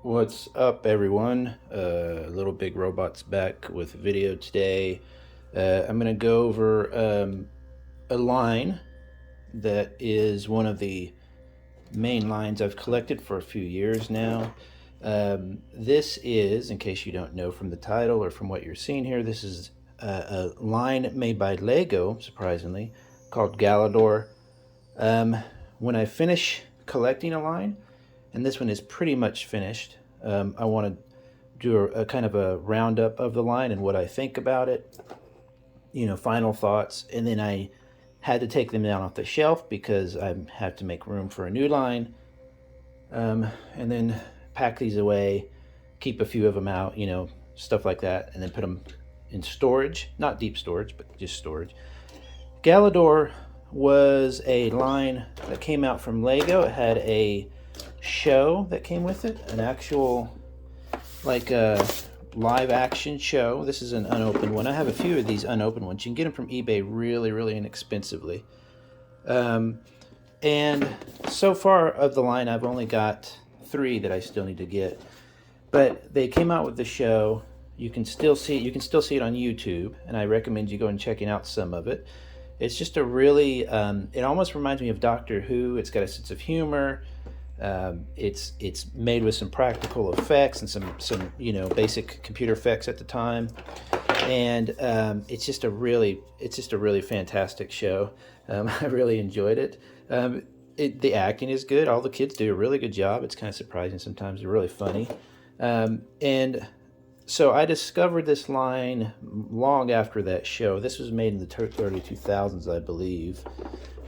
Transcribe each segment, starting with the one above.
What's up, everyone? Little Big Robots back with a video today. I'm going to go over a line that is one of the main lines I've collected for a few years now. This is, in case you don't know from the title or from what you're seeing here, this is a line made by Lego, surprisingly, called Galidor. When I finish collecting a line, and this one is pretty much finished, I want to do a kind of a roundup of the line and what I think about it, final thoughts. And then I had to take them down off the shelf because I have to make room for a new line. And then pack these away, keep a few of them out, stuff like that, and then put them in storage, not deep storage, but just storage. Galidor was a line that came out from Lego. It had a show that came with it, an actual like a live action show. This is an unopened one. I have a few of these unopened ones. You can get them from eBay really inexpensively. And so far of the line, I've only got 3 that I still need to get. But they came out with the show. You can still see it. You can still see it on YouTube, and I recommend you go and checking out some of it. It's just a really, it almost reminds me of Doctor Who. It's got a sense of humor. It's made with some practical effects and some basic computer effects at the time, and it's just a really fantastic show. I really enjoyed it. The acting is good. All the kids do a really good job. It's kind of surprising sometimes. They're really funny, and so I discovered this line long after that show. This was made in the early 2000s, I believe.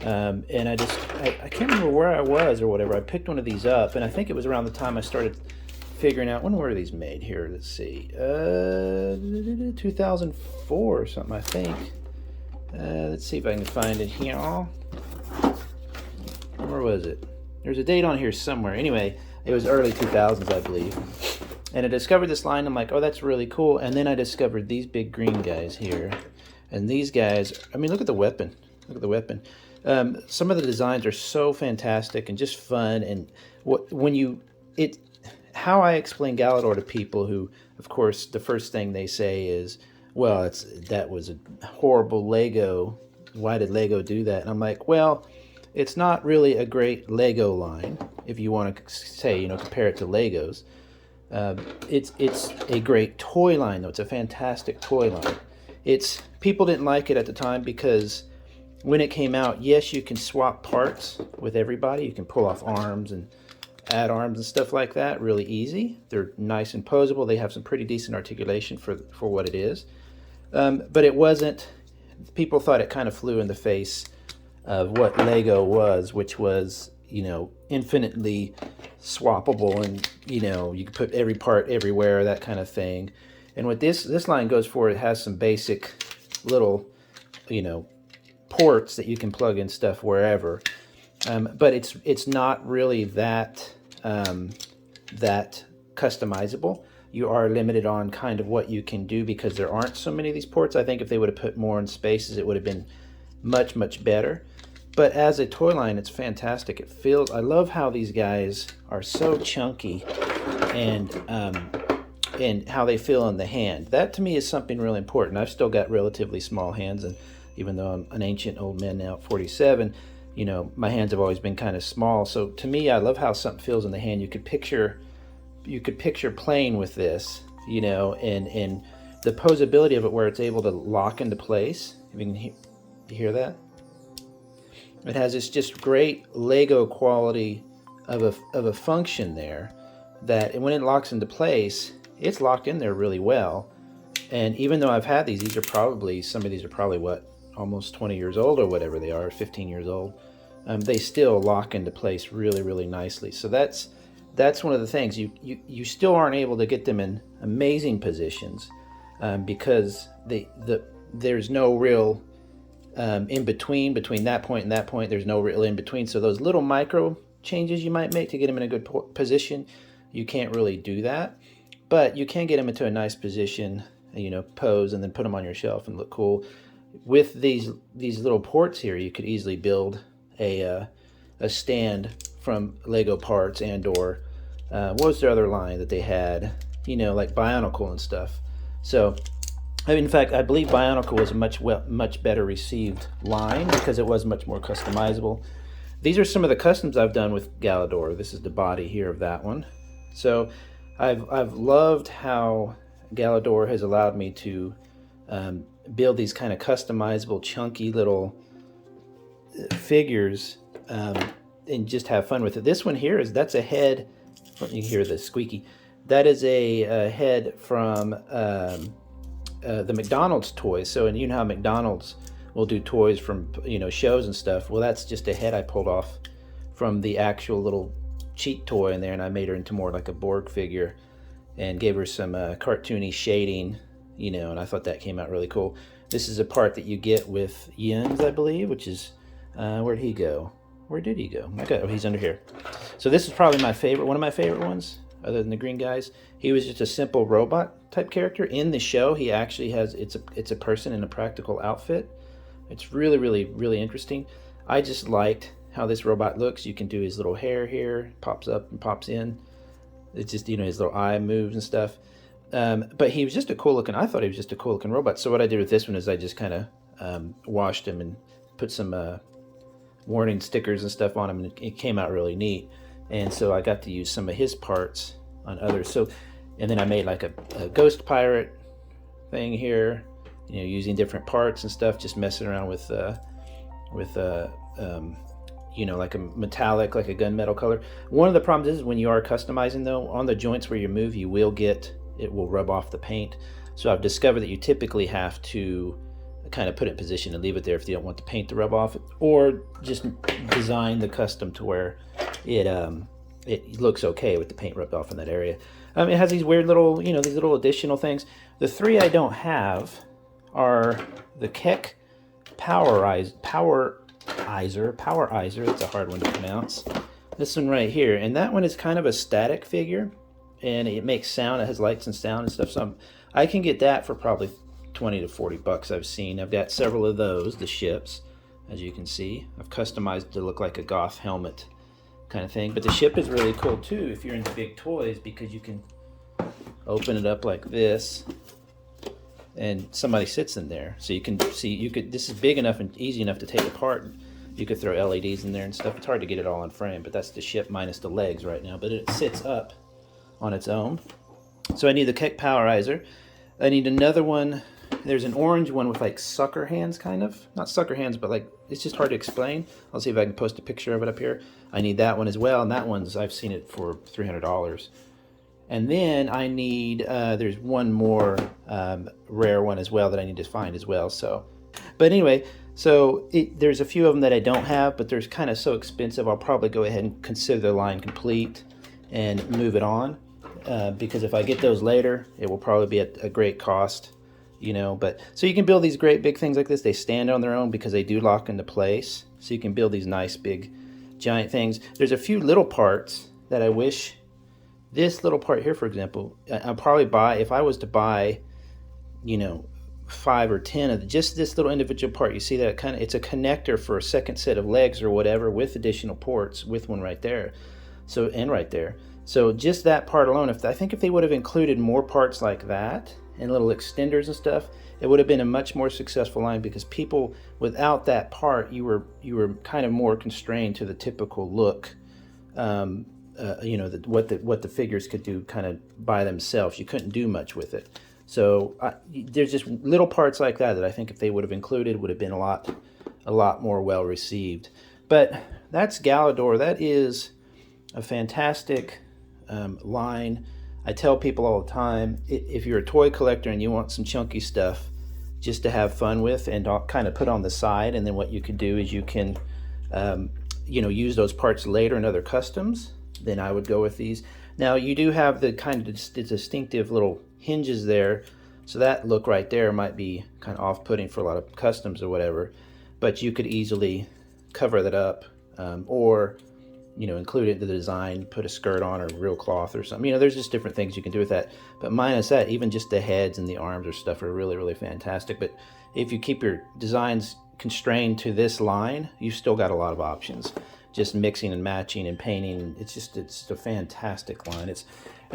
And I can't remember where I was or whatever. I picked one of these up, and I think it was around the time I started figuring out, when were these made here? Let's see. 2004 or something, I think. Let's see if I can find it here. Where was it? There's a date on here somewhere. Anyway, it was early 2000s, I believe. And I discovered this line. I'm like, oh, that's really cool. And then I discovered these big green guys here. And these guys, I mean, look at the weapon. Look at the weapon. Some of the designs are so fantastic and just fun. And how I explain Galidor to people who, of course, the first thing they say is, well, that was a horrible Lego. Why did Lego do that? And I'm like, well, it's not really a great Lego line, if you want to say, compare it to Legos. It's a great toy line, though. It's a fantastic toy line. People didn't like it at the time because when it came out, yes, you can swap parts with everybody. You can pull off arms and add arms and stuff like that really easy. They're nice and posable. They have some pretty decent articulation for what it is. But it wasn't, people thought it kind of flew in the face of what Lego was, which was, infinitely swappable, and, you could put every part everywhere, that kind of thing. And what this line goes for, it has some basic little, ports that you can plug in stuff wherever. But it's not really that customizable. You are limited on kind of what you can do because there aren't so many of these ports. I think if they would have put more in spaces, it would have been much better. But as a toy line, it's fantastic. I love how these guys are so chunky, and how they feel in the hand. That to me is something really important. I've still got relatively small hands, and even though I'm an ancient old man now at 47, my hands have always been kind of small. So to me, I love how something feels in the hand. You could picture playing with this, and the posability of it, where it's able to lock into place. If you can hear that. It has this just great Lego quality of a function there, that when it locks into place, it's locked in there really well. And even though I've had these are probably, some of these are probably what, almost 20 years old or whatever they are, 15 years old, they still lock into place really nicely. So that's one of the things. You still aren't able to get them in amazing positions, because there's no real in between that point and that point. There's no real in between. So those little micro changes you might make to get them in a good position, you can't really do that. But you can get them into a nice position, pose, and then put them on your shelf and look cool. With these little ports here, you could easily build a stand from Lego parts and or what was their other line that they had? You know, like Bionicle and stuff. So, in fact, I believe Bionicle was a much better received line because it was much more customizable. These are some of the customs I've done with Galidor. This is the body here of that one. So, I've loved how Galidor has allowed me to build these kind of customizable, chunky little figures and just have fun with it. This one here that's a head. You hear the squeaky. That is a head from the McDonald's toys. So, and you know how McDonald's will do toys from shows and stuff. Well, that's just a head I pulled off from the actual little cheat toy in there, and I made her into more like a Borg figure, and gave her some cartoony shading, and I thought that came out really cool. This is a part that you get with Jens, I believe, which is where'd he go? Where did he go? Okay, oh, he's under here. So this is probably one of my favorite ones, other than the green guys. He was just a simple robot type character. In the show, he actually has it's a person in a practical outfit. It's really, really, really interesting. I just liked how this robot looks. You can do his little hair here, pops up and pops in. It's just, his little eye moves and stuff. But he was just a cool looking, I thought he was just a cool looking robot. So what I did with this one is I just kind of washed him and put some warning stickers and stuff on him, and it came out really neat. And so I got to use some of his parts on others. So, and then I made like a ghost pirate thing here, using different parts and stuff, just messing around with like a metallic, like a gunmetal color. One of the problems is when you are customizing though, on the joints where you move, it will rub off the paint. So I've discovered that you typically have to kind of put it in position and leave it there if you don't want the paint to rub off, or just design the custom to where it looks okay with the paint rubbed off in that area. It has these weird little, these little additional things. The three I don't have are the Keck Powerizer. It's a hard one to pronounce. This one right here, and that one is kind of a static figure, and it makes sound. It has lights and sound and stuff. So I can get that for probably $20 to $40 I've seen. I've got several of those, the ships, as you can see. I've customized it to look like a goth helmet kind of thing. But the ship is really cool too if you're into big toys, because you can open it up like this and somebody sits in there. So you can see, this is big enough and easy enough to take apart. You could throw LEDs in there and stuff. It's hard to get it all in frame, but that's the ship minus the legs right now. But it sits up on its own. So I need the Keck Powerizer. I need another one. There's an orange one with like sucker hands, kind of. Not sucker hands, but like, it's just hard to explain. I'll see if I can post a picture of it up here. I need that one as well, and that one's, I've seen it for $300. And then I need, there's one more rare one as well that I need to find as well. So, but anyway, so there's a few of them that I don't have, but they're kind of so expensive, I'll probably go ahead and consider the line complete and move it on. Because if I get those later, it will probably be at a great cost. But so you can build these great big things like this. They stand on their own because they do lock into place. So you can build these nice big giant things. There's a few little parts that I wish, this little part here, for example, I'll probably buy, if I was to buy, 5 or 10 of just this little individual part. You see that it's a connector for a second set of legs or whatever, with additional ports, with one right there. So, and right there. So just that part alone, I think if they would have included more parts like that, and little extenders and stuff, it would have been a much more successful line, because people, without that part, you were kind of more constrained to the typical look, what the figures could do kind of by themselves. You couldn't do much with it. So there's just little parts like that I think if they would have included would have been a lot more well received. But that's Galidor. That is a fantastic line. I tell people all the time, if you're a toy collector and you want some chunky stuff just to have fun with and kind of put on the side, and then what you could do is you can, use those parts later in other customs, then I would go with these. Now, you do have the kind of distinctive little hinges there, so that look right there might be kind of off-putting for a lot of customs or whatever, but you could easily cover that up, or include it in the design, put a skirt on or real cloth or something. There's just different things you can do with that. But minus that, even just the heads and the arms or stuff are really, really fantastic. But if you keep your designs constrained to this line, you've still got a lot of options. just mixing and matching and painting. It's a fantastic line. It's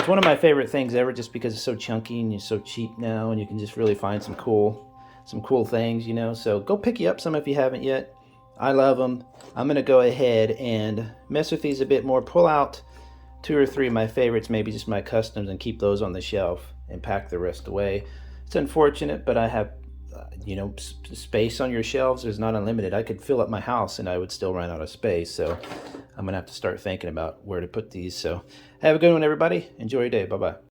one of my favorite things ever, just because it's so chunky and it's so cheap now, and you can just really find some cool things, you know. So go pick you up some if you haven't yet. I love them. I'm gonna go ahead and mess with these a bit more, pull out 2 or 3 of my favorites, maybe just my customs, and keep those on the shelf and pack the rest away. It's unfortunate, but I have you know, space on your shelves is not unlimited. I could fill up my house and I would still run out of space. So I'm gonna have to start thinking about where to put these. So have a good one, everybody. Enjoy your day. Bye-bye.